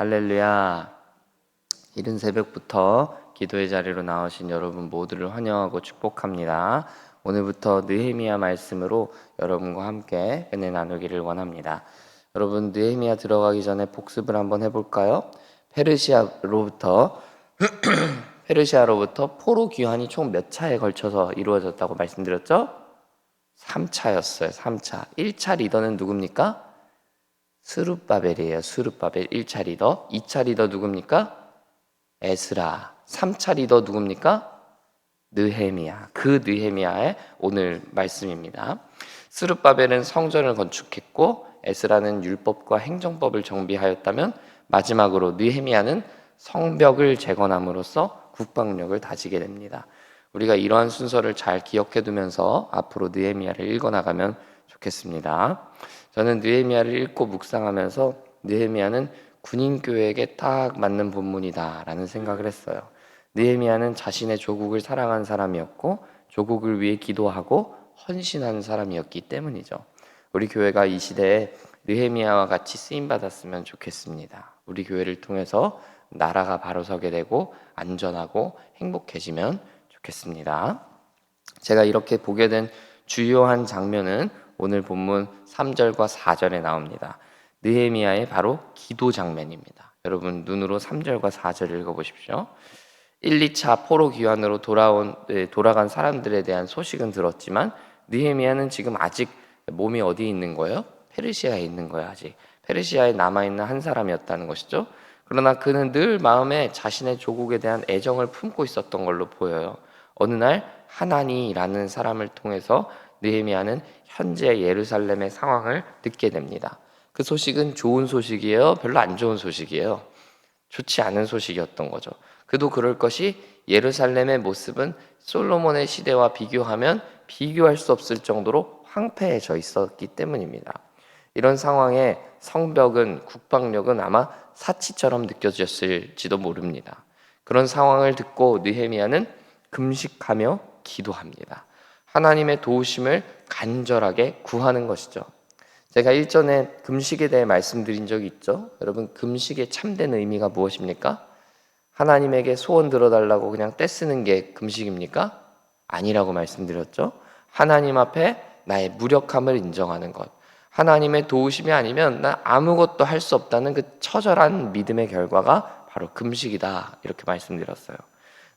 할렐루야. 이른 새벽부터 기도의 자리로 나오신 여러분 모두를 환영하고 축복합니다. 오늘부터 느헤미야 말씀으로 여러분과 함께 은혜 나누기를 원합니다. 여러분, 느헤미야 들어가기 전에 복습을 한번 해볼까요? 페르시아로부터 포로 귀환이 총 몇 차에 걸쳐서 이루어졌다고 말씀드렸죠? 3차였어요. 3차. 1차 리더는 누굽니까? 스룹바벨이에요. 스룹바벨 1차 리더. 2차 리더 누굽니까? 에스라. 3차 리더 누굽니까? 느헤미야. 그 느헤미야의 오늘 말씀입니다. 스룹바벨은 성전을 건축했고 에스라는 율법과 행정법을 정비하였다면 마지막으로 느헤미야는 성벽을 재건함으로써 국방력을 다지게 됩니다. 우리가 이러한 순서를 잘 기억해 두면서 앞으로 느헤미야를 읽어나가면 좋겠습니다. 저는 느헤미야를 읽고 묵상하면서 느헤미야는 군인교회에게 딱 맞는 본문이다라는 생각을 했어요. 느헤미야는 자신의 조국을 사랑한 사람이었고 조국을 위해 기도하고 헌신한 사람이었기 때문이죠. 우리 교회가 이 시대에 느헤미야와 같이 쓰임받았으면 좋겠습니다. 우리 교회를 통해서 나라가 바로 서게 되고 안전하고 행복해지면 좋겠습니다. 제가 이렇게 보게 된 주요한 장면은 오늘 본문 3절과 4절에 나옵니다. 느헤미야의 바로 기도 장면입니다. 여러분 눈으로 3절과 4절을 읽어보십시오. 1, 2차 포로 귀환으로 돌아간 사람들에 대한 소식은 들었지만 느헤미야는 지금 아직 몸이 어디에 있는 거예요? 페르시아에 있는 거예요. 아직 페르시아에 남아있는 한 사람이었다는 것이죠. 그러나 그는 늘 마음에 자신의 조국에 대한 애정을 품고 있었던 걸로 보여요. 어느 날 하나니라는 사람을 통해서 느헤미야는 현재 예루살렘의 상황을 듣게 됩니다. 그 소식은 좋은 소식이에요? 별로 안 좋은 소식이에요? 좋지 않은 소식이었던 거죠. 그도 그럴 것이 예루살렘의 모습은 솔로몬의 시대와 비교하면 비교할 수 없을 정도로 황폐해져 있었기 때문입니다. 이런 상황에 성벽은 국방력은 아마 사치처럼 느껴졌을지도 모릅니다. 그런 상황을 듣고 느헤미야는 금식하며 기도합니다. 하나님의 도우심을 간절하게 구하는 것이죠. 제가 일전에 금식에 대해 말씀드린 적이 있죠. 여러분, 금식의 참된 의미가 무엇입니까? 하나님에게 소원 들어달라고 그냥 떼쓰는 게 금식입니까? 아니라고 말씀드렸죠. 하나님 앞에 나의 무력함을 인정하는 것, 하나님의 도우심이 아니면 나 아무것도 할 수 없다는 그 처절한 믿음의 결과가 바로 금식이다, 이렇게 말씀드렸어요.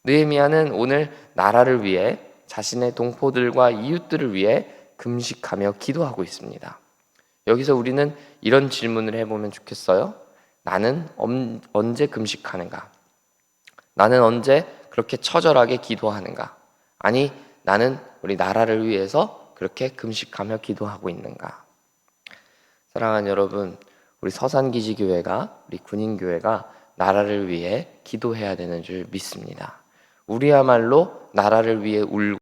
느헤미야는 오늘 나라를 위해 자신의 동포들과 이웃들을 위해 금식하며 기도하고 있습니다. 여기서 우리는 이런 질문을 해보면 좋겠어요. 나는 언제 금식하는가? 나는 언제 그렇게 처절하게 기도하는가? 아니, 나는 우리 나라를 위해서 그렇게 금식하며 기도하고 있는가? 사랑하는 여러분, 우리 서산기지교회가, 우리 군인교회가 나라를 위해 기도해야 되는 줄 믿습니다. 우리야말로 나라를 위해 울고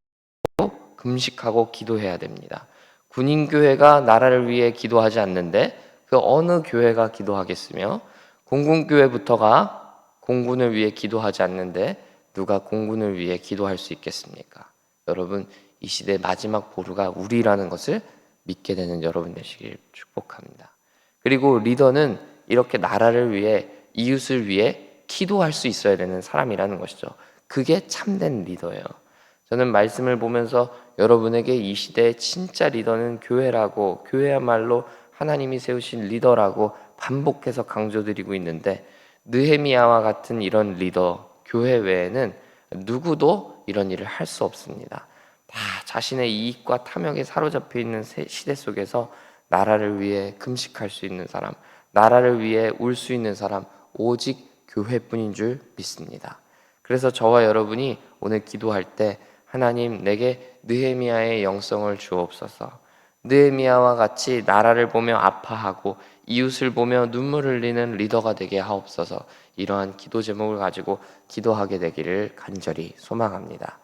금식하고 기도해야 됩니다. 군인교회가 나라를 위해 기도하지 않는데 그 어느 교회가 기도하겠으며, 공군교회부터가 공군을 위해 기도하지 않는데 누가 공군을 위해 기도할 수 있겠습니까? 여러분, 이 시대 마지막 보루가 우리라는 것을 믿게 되는 여러분 되시길 축복합니다. 그리고 리더는 이렇게 나라를 위해, 이웃을 위해 기도할 수 있어야 되는 사람이라는 것이죠. 그게 참된 리더예요. 저는 말씀을 보면서 여러분에게 이 시대의 진짜 리더는 교회라고, 교회야말로 하나님이 세우신 리더라고 반복해서 강조드리고 있는데, 느헤미야와 같은 이런 리더, 교회 외에는 누구도 이런 일을 할 수 없습니다. 다 자신의 이익과 탐욕에 사로잡혀 있는 시대 속에서 나라를 위해 금식할 수 있는 사람, 나라를 위해 울 수 있는 사람, 오직 교회뿐인 줄 믿습니다. 그래서 저와 여러분이 오늘 기도할 때, 하나님, 내게 느헤미야의 영성을 주옵소서. 느헤미야와 같이 나라를 보며 아파하고 이웃을 보며 눈물 흘리는 리더가 되게 하옵소서. 이러한 기도 제목을 가지고 기도하게 되기를 간절히 소망합니다.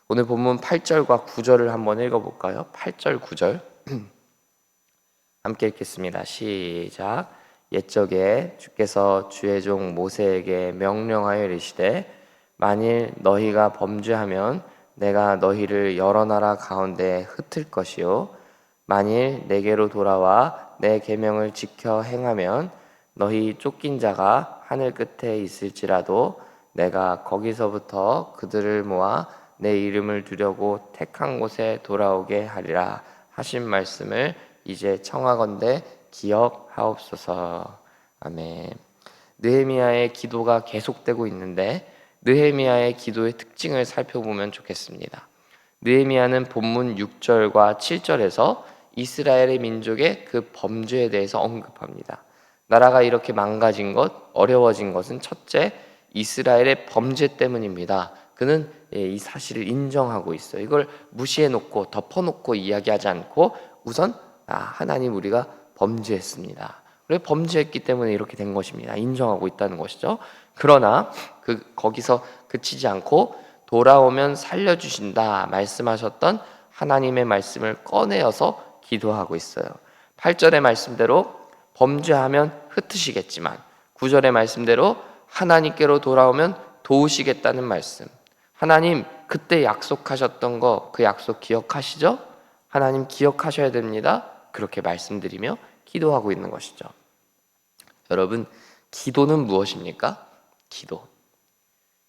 오늘 본문 8절과 9절을 한번 읽어볼까요? 8절, 9절 함께 읽겠습니다. 시작. 옛적에 주께서 주의 종 모세에게 명령하여 이르시되 만일 너희가 범죄하면 내가 너희를 여러 나라 가운데 흩을 것이요 만일 내게로 돌아와 내 계명을 지켜 행하면 너희 쫓긴 자가 하늘 끝에 있을지라도 내가 거기서부터 그들을 모아 내 이름을 두려고 택한 곳에 돌아오게 하리라 하신 말씀을 이제 청하건대 기억하옵소서. 아멘. 느헤미야의 기도가 계속되고 있는데 느헤미야의 기도의 특징을 살펴보면 좋겠습니다. 느헤미야는 본문 6절과 7절에서 이스라엘의 민족의 그 범죄에 대해서 언급합니다. 나라가 이렇게 망가진 것, 어려워진 것은 첫째, 이스라엘의 범죄 때문입니다. 그는 이 사실을 인정하고 있어요. 이걸 무시해놓고 덮어놓고 이야기하지 않고 우선 하나님 우리가 범죄했습니다. 그래 범죄했기 때문에 이렇게 된 것입니다. 인정하고 있다는 것이죠. 그러나 거기서 그치지 않고 돌아오면 살려주신다 말씀하셨던 하나님의 말씀을 꺼내어서 기도하고 있어요. 8절의 말씀대로 범죄하면 흩으시겠지만 9절의 말씀대로 하나님께로 돌아오면 도우시겠다는 말씀. 하나님 그때 약속하셨던 거 그 약속 기억하시죠? 하나님 기억하셔야 됩니다. 그렇게 말씀드리며 기도하고 있는 것이죠. 여러분, 기도는 무엇입니까?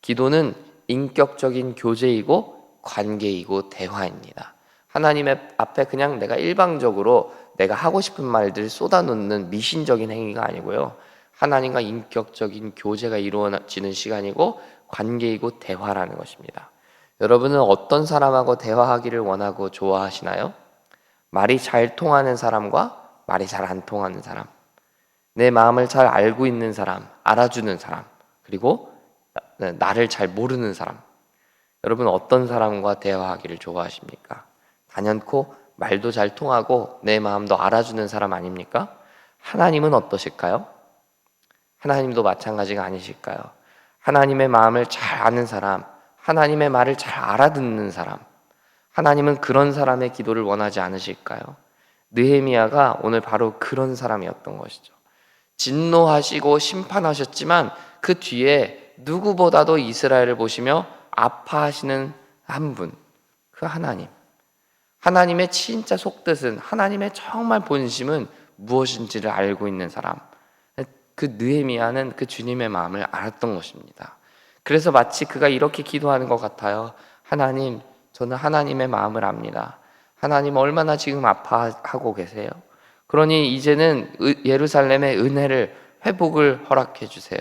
기도는 인격적인 교제이고 관계이고 대화입니다. 하나님의 앞에 그냥 내가 일방적으로 내가 하고 싶은 말들 쏟아놓는 미신적인 행위가 아니고요. 하나님과 인격적인 교제가 이루어지는 시간이고 관계이고 대화라는 것입니다. 여러분은 어떤 사람하고 대화하기를 원하고 좋아하시나요? 말이 잘 통하는 사람과 말이 잘 안 통하는 사람, 내 마음을 잘 알고 있는 사람, 알아주는 사람, 그리고 나를 잘 모르는 사람. 여러분 어떤 사람과 대화하기를 좋아하십니까? 단연코 말도 잘 통하고 내 마음도 알아주는 사람 아닙니까? 하나님은 어떠실까요? 하나님도 마찬가지가 아니실까요? 하나님의 마음을 잘 아는 사람, 하나님의 말을 잘 알아듣는 사람, 하나님은 그런 사람의 기도를 원하지 않으실까요? 느헤미야가 오늘 바로 그런 사람이었던 것이죠. 진노하시고 심판하셨지만 그 뒤에 누구보다도 이스라엘을 보시며 아파하시는 한 분, 그 하나님. 하나님의 진짜 속뜻은, 하나님의 정말 본심은 무엇인지를 알고 있는 사람. 그 느헤미야는 그 주님의 마음을 알았던 것입니다. 그래서 마치 그가 이렇게 기도하는 것 같아요. 하나님, 저는 하나님의 마음을 압니다. 하나님 얼마나 지금 아파하고 계세요. 그러니 이제는 예루살렘의 은혜를, 회복을 허락해 주세요.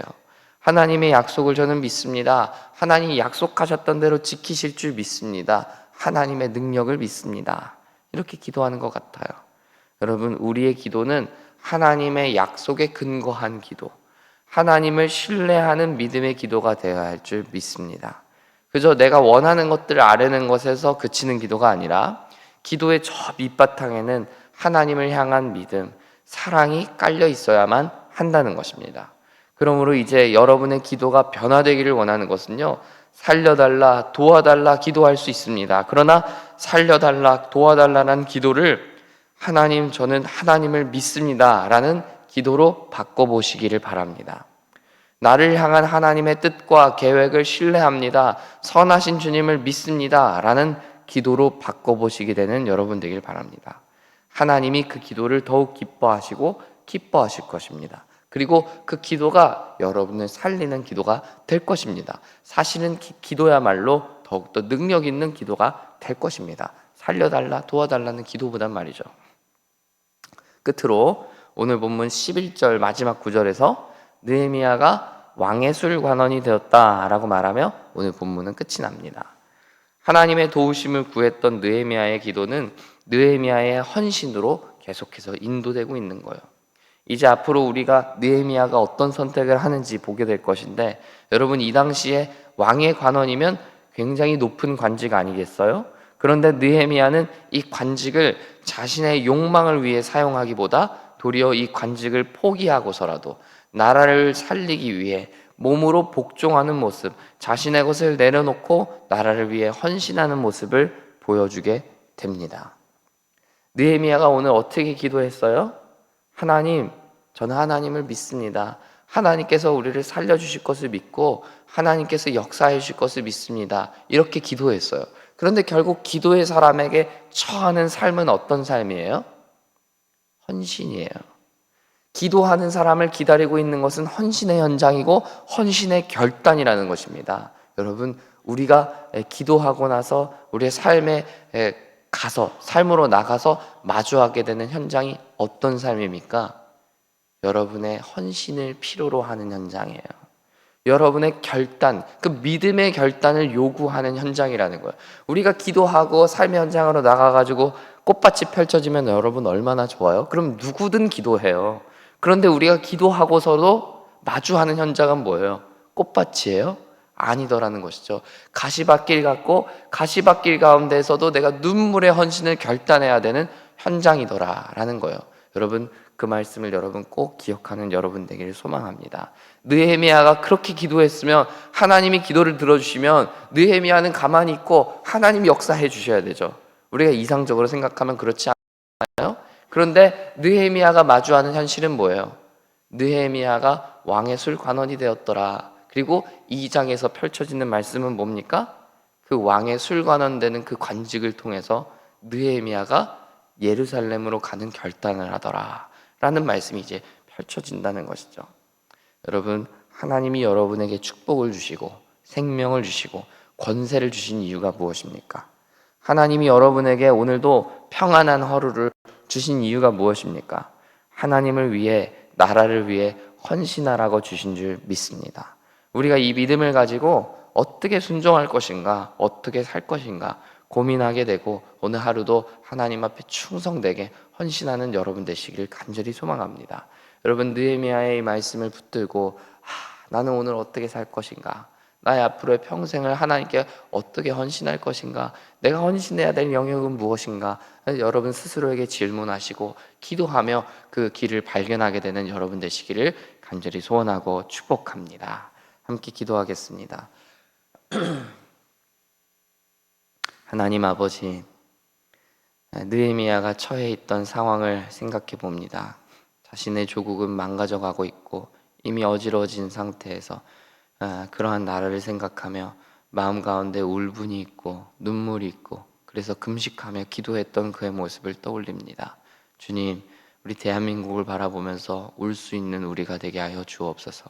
하나님의 약속을 저는 믿습니다. 하나님이 약속하셨던 대로 지키실 줄 믿습니다. 하나님의 능력을 믿습니다. 이렇게 기도하는 것 같아요. 여러분, 우리의 기도는 하나님의 약속에 근거한 기도, 하나님을 신뢰하는 믿음의 기도가 되어야 할 줄 믿습니다. 그저 내가 원하는 것들을 아뢰는 것에서 그치는 기도가 아니라 기도의 저 밑바탕에는 하나님을 향한 믿음, 사랑이 깔려 있어야만 한다는 것입니다. 그러므로 이제 여러분의 기도가 변화되기를 원하는 것은요, 살려달라, 도와달라 기도할 수 있습니다. 그러나 살려달라, 도와달라는 기도를 하나님, 저는 하나님을 믿습니다 라는 기도로 바꿔보시기를 바랍니다. 나를 향한 하나님의 뜻과 계획을 신뢰합니다. 선하신 주님을 믿습니다 라는 기도로 바꿔보시게 되는 여러분 되길 바랍니다. 하나님이 그 기도를 더욱 기뻐하시고 기뻐하실 것입니다. 그리고 그 기도가 여러분을 살리는 기도가 될 것입니다. 사실은 기도야말로 더욱더 능력 있는 기도가 될 것입니다. 살려달라, 도와달라는 기도보단 말이죠. 끝으로 오늘 본문 11절 마지막 구절에서 느헤미야가 왕의 술관원이 되었다라고 말하며 오늘 본문은 끝이 납니다. 하나님의 도우심을 구했던 느헤미야의 기도는 느헤미야의 헌신으로 계속해서 인도되고 있는 거예요. 이제 앞으로 우리가 느헤미야가 어떤 선택을 하는지 보게 될 것인데, 여러분 이 당시에 왕의 관원이면 굉장히 높은 관직 아니겠어요? 그런데 느헤미야는 이 관직을 자신의 욕망을 위해 사용하기보다 도리어 이 관직을 포기하고서라도 나라를 살리기 위해 몸으로 복종하는 모습, 자신의 것을 내려놓고 나라를 위해 헌신하는 모습을 보여주게 됩니다. 느헤미야가 오늘 어떻게 기도했어요? 하나님, 저는 하나님을 믿습니다. 하나님께서 우리를 살려주실 것을 믿고 하나님께서 역사해 주실 것을 믿습니다. 이렇게 기도했어요. 그런데 결국 기도의 사람에게 처하는 삶은 어떤 삶이에요? 헌신이에요. 기도하는 사람을 기다리고 있는 것은 헌신의 현장이고 헌신의 결단이라는 것입니다. 여러분, 우리가 기도하고 나서 우리의 삶에 가서, 삶으로 나가서 마주하게 되는 현장이 어떤 삶입니까? 여러분의 헌신을 필요로 하는 현장이에요. 여러분의 결단, 그 믿음의 결단을 요구하는 현장이라는 거예요. 우리가 기도하고 삶의 현장으로 나가가지고 꽃밭이 펼쳐지면 여러분 얼마나 좋아요? 그럼 누구든 기도해요. 그런데 우리가 기도하고서도 마주하는 현장은 뭐예요? 꽃밭이에요? 아니더라는 것이죠. 가시밭길 같고 가시밭길 가운데에서도 내가 눈물의 헌신을 결단해야 되는 현장이더라라는 거예요. 여러분, 그 말씀을 여러분 꼭 기억하는 여러분 되기를 소망합니다. 느헤미야가 그렇게 기도했으면 하나님이 기도를 들어주시면 느헤미야는 가만히 있고 하나님이 역사해 주셔야 되죠. 우리가 이상적으로 생각하면 그렇지 않아요? 그런데 느헤미야가 마주하는 현실은 뭐예요? 느헤미야가 왕의 술관원이 되었더라. 그리고 2장에서 펼쳐지는 말씀은 뭡니까? 그 왕의 술관원 되는 그 관직을 통해서 느헤미야가 예루살렘으로 가는 결단을 하더라 라는 말씀이 이제 펼쳐진다는 것이죠. 여러분, 하나님이 여러분에게 축복을 주시고 생명을 주시고 권세를 주신 이유가 무엇입니까? 하나님이 여러분에게 오늘도 평안한 하루를 주신 이유가 무엇입니까? 하나님을 위해, 나라를 위해 헌신하라고 주신 줄 믿습니다. 우리가 이 믿음을 가지고 어떻게 순종할 것인가, 어떻게 살 것인가 고민하게 되고 오늘 하루도 하나님 앞에 충성되게 헌신하는 여러분 되시길 간절히 소망합니다. 여러분, 느헤미야의 이 말씀을 붙들고 나는 오늘 어떻게 살 것인가, 나의 앞으로의 평생을 하나님께 어떻게 헌신할 것인가, 내가 헌신해야 될 영역은 무엇인가, 여러분 스스로에게 질문하시고 기도하며 그 길을 발견하게 되는 여러분 되시기를 간절히 소원하고 축복합니다. 함께 기도하겠습니다. 하나님 아버지, 느헤미야가 처해 있던 상황을 생각해 봅니다. 자신의 조국은 망가져 가고 있고 이미 어지러진 상태에서 그러한 나라를 생각하며 마음 가운데 울분이 있고 눈물이 있고 그래서 금식하며 기도했던 그의 모습을 떠올립니다. 주님, 우리 대한민국을 바라보면서 울 수 있는 우리가 되게 하여 주옵소서.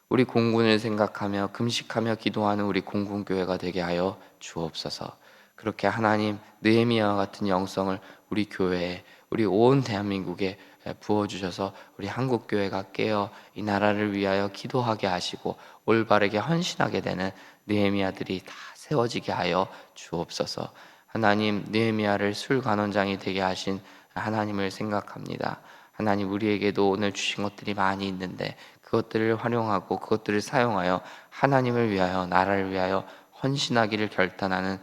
우리 공군을 생각하며 금식하며 기도하는 우리 공군교회가 되게 하여 주옵소서. 그렇게 하나님, 느헤미야와 같은 영성을 우리 교회에, 우리 온 대한민국에 부어주셔서 우리 한국교회가 깨어 이 나라를 위하여 기도하게 하시고 올바르게 헌신하게 되는 느헤미야들이 다 세워지게 하여 주옵소서. 하나님, 느헤미야를 술관원장이 되게 하신 하나님을 생각합니다. 하나님, 우리에게도 오늘 주신 것들이 많이 있는데 그것들을 활용하고 그것들을 사용하여 하나님을 위하여, 나라를 위하여 헌신하기를 결단하는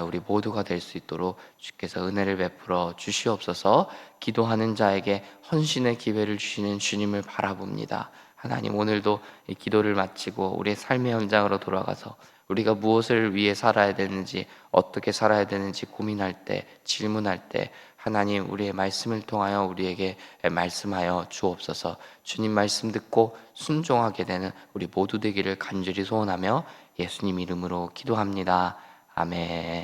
우리 모두가 될 수 있도록 주께서 은혜를 베풀어 주시옵소서. 기도하는 자에게 헌신의 기회를 주시는 주님을 바라봅니다. 하나님, 오늘도 이 기도를 마치고 우리의 삶의 현장으로 돌아가서 우리가 무엇을 위해 살아야 되는지, 어떻게 살아야 되는지 고민할 때, 질문할 때 하나님, 우리의 말씀을 통하여 우리에게 말씀하여 주옵소서. 주님 말씀 듣고 순종하게 되는 우리 모두 되기를 간절히 소원하며 예수님 이름으로 기도합니다. 아멘.